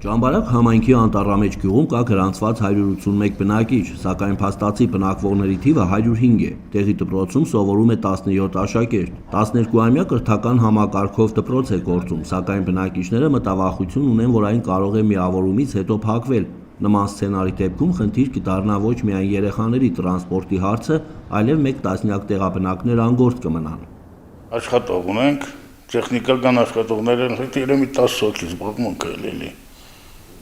Ճամբարակ համայնքի Անտառամեջ գյուղում կա գրանցված 181 բնակիչ, սակայն փաստացի բնակվողների թիվը 105 է։ Տեղի դպրոցում սովորում է 17 աշակերտ։ 12-ամյա կրթական համակարգով դպրոց է գործում, սակայն բնակիչները մտավախություն ունեն, որ այն կարող է միավորումից հետո փակվել։ Նման սցենարի դեպքում խնդիր կդառնա ոչ միայն երեխաների տրանսպորտի հարցը, այլև մեկ տասնյակ տեղաբնակներ անգործ կմնան։ Աշխատող ունենք, տեխնիկական աշխատողներ են, երեմի 10 հոգի զբաղվում կլինի։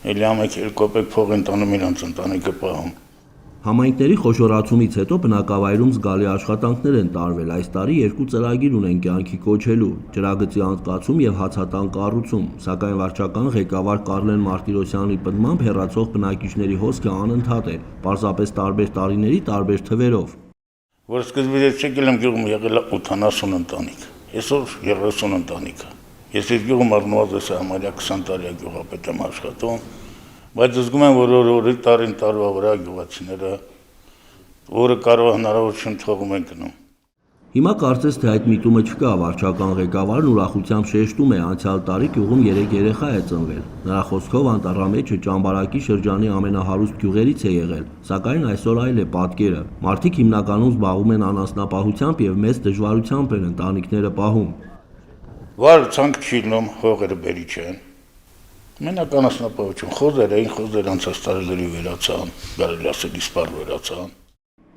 Էլի ամեկ 2 կոպեկ փող են տանում իրանց ընտանիքը պահում։ Համայնքների խոշորացումից հետո բնակավայրում զգալի աշխատանքներ են տարվել։ Այս տարի 2 ծրագիր ունեն կյանքի կոչելու՝ ջրագծի անցկացում եւ հացատան կառուցում, սակայն վարչական ղեկավար Կարլեն Մարտիրոսյանի պնդմամբ հեռացող բնակիչների հոսքը անընդհատ է, պարզապես տարբեր տարիների տարբեր թվերով։ Որ սկզբից եկել եմ գյուղում եղել 80 ընտանիք, այսօր 30 ընտանիք։ Ես այս գյուղում առնվազն համարյա 20 տարի գյուղապետ եմ աշխատում, բայց զգում եմ, որ օրի տարին տարվա վրա գյուղացիները որը կարող հնարավորություն թողում են գնում։ Հիմա կարծես թե այդ միտումը չկա, վարչական ղեկավարն ուրախությամբ շեշտում է, անցյալ տարի գյուղում 3 երեխա է ծնվել։ Նրա խոսքով Անտառամեջը Ճամբարակի շրջանի ամենահարուստ գյուղերից է եղել, սակայն այսօր այլ է պատկերը։ Մարդիկ հիմնականում զբաղվում են անասնապահությամբ եւ մեծ դժվարությամբ են ընտանիքները պահում։ Վար ցանկ չի լինում, հողերը բերի չեն։ Մենակ անասնապահություն, խոզեր անցած տարիների վերացան, կարելի ասել իսպառ վերացան։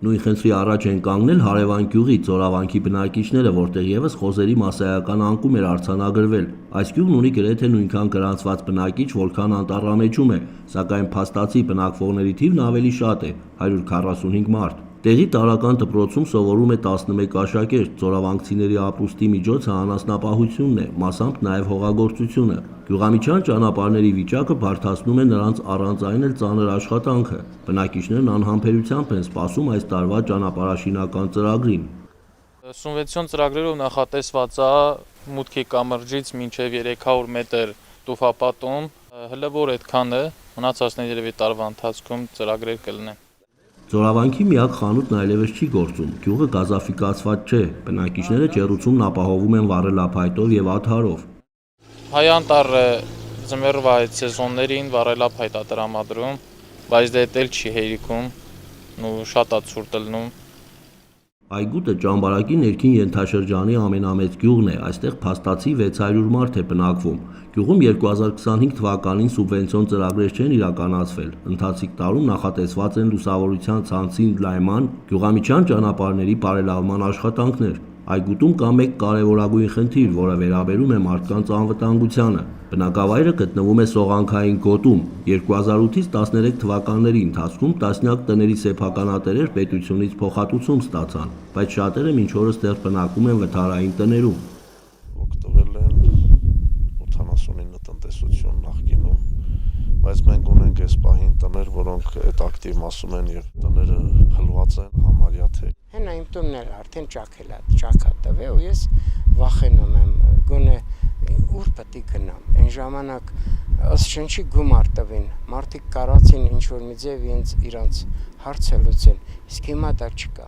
Նույն խնդրի առաջ են կանգնել հարևան գյուղի Ծորավանքի բնակիչները, որտեղ եւս խոզերի մասսայական անկում էր արձանագրվել։ Այս գյուղն ունի գրեթե նույնքան գրանցված բնակիչ, որքան Անտառամեջում է, սակայն փաստացի բնակվողների թիվն ավելի շատ է՝ 145 մարդ։ Տեղի տարրական դպրոցում սովորում է 11 աշակերտ։ Ծորավանքցիների ապրուստի միջոցը անասնապահությունն է, մասամբ նաև հողագործությունը։ Գյուղամիջյան ճանապարհների վիճակը բարդացնում է նրանց առանց այն էլ ծանր աշխատանքը։ Բնակիչներն անհամբերությամբ են սպասում այս տարվա ճանապարհաշինական ծրագրին։ Սուբվենցիոն ծրագրերով նախատեսված է մուտքի կամրջից մինչև 300 մետր տուֆապատում, հələ որ այդքան է, մնացածն երևի տարվա ընթացքում ծրագրեր կլինեն։ Ծորավանքի միակ խանութն այլևս չի գործում, գյուղը գազաֆիկացված չէ, բնակիչները ջեռուցումն ապահովում են վառելափայտով եւ աթարով։ Հայանտառը ձմեռվա այդ սեզոններին վառելափայտ է տրամադրում, բայց դե էլ չի հերիքում, շատ է ցուրտ լնում։ Այգուտը Ճամբարակի ներքին ենթաշրջանի ամենամեծ գյուղն է, այստեղ փաստացի 600 մարդ է բնակվում։ Գյուղում 2025 թվականին սուբվենցիոն ծրագրեր չեն իրականացվել։ Ընթացիկ տարում նախատեսված են լուսավորության ցանցի ընդլայնման, գյուղամիջյան ճանապարհների բարելավման աշխատանքներ։ Այգուտում կա մեկ կարևորագույն խնդիր, որը վերաբերում է մարդկանց անվտանգությանը։ Բնակավայրը գտնվում է Սողանքային գոտում։ 2008-ից 13 թվականների ընթացքում տասնյակ տների սեփականատերեր պետությունից փոխհատուցում ստացան, բայց շատերը մինչ օրս դեռ բնակվում են վթարային տներում։ Օգտվել են 79 տնտեսություն նախկինում, բայց մենք ունենք այս պահին տներ, որոնք այդ ակտիվ մասում են եւ տները փլված են համարյա թե։ Հենա իմ տունն էլ արդեն ճաքա տվե ու ես վախենում եմ, գոնե ուր պետք է գնամ։ Այն ժամանակ ըստ շնչի գումար տվին, մարդիկ կարացին ինչ-որ մի ձև իրանց հարցը լուծեն, իսկ հիմա դա չկա։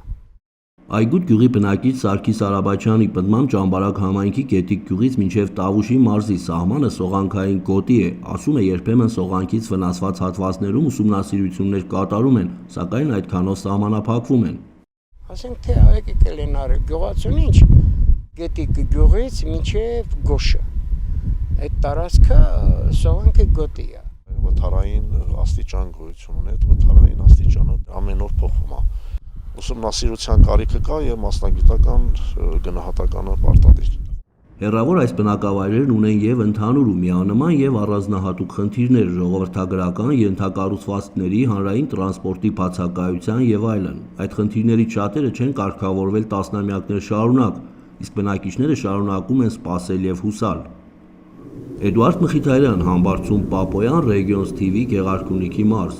Այգուտ գյուղի բնակիչ Սարգիս Արաբաչյանի պնդմամբ Ճամբարակ համայնքի Գետիկ գյուղից մինչև Տավուշի մարզի սահմանը Սողանքային գոտի է, ասում է երբեմն Սողանքից վնասված հատվածներում ուսումնասիրություններ կատարում են, սակայն այդքանով սահմանափակվում են։ Ասենք թե եկեք են արել գյուղացուն ինչ, Գետիկ գյուղից մինչև Գոշը, այդ տարածքը Սողանքի գոտի է։ Վթարային աստիճան գոյություն ունի, այդ վթարային աստիճանը ամեն օր փոխվում է։ Ուսումնասիրության կարիքը կա եւ մասնագիտական գնահատականը պարտադիր։ Հեռավոր այս բնակավայրերն ունեն եւ ընդհանուր ու միանման եւ առանձնահատուկ խնդիրներ, ժողովրդագրական, ենթակառուցվածքների, հանրային տրանսպորտի բացակայության եւ այլն։ Այդ խնդիրներից շատերը չեն կարգավորվել տասնամյակներ շարունակ, իսկ բնակիչները շարունակում են սպասել եւ հուսալ։ Էդուարդ Մխիթարյան, Համբարձում Պապոյան, Regions TV, Գեղարքունիքի մարզ։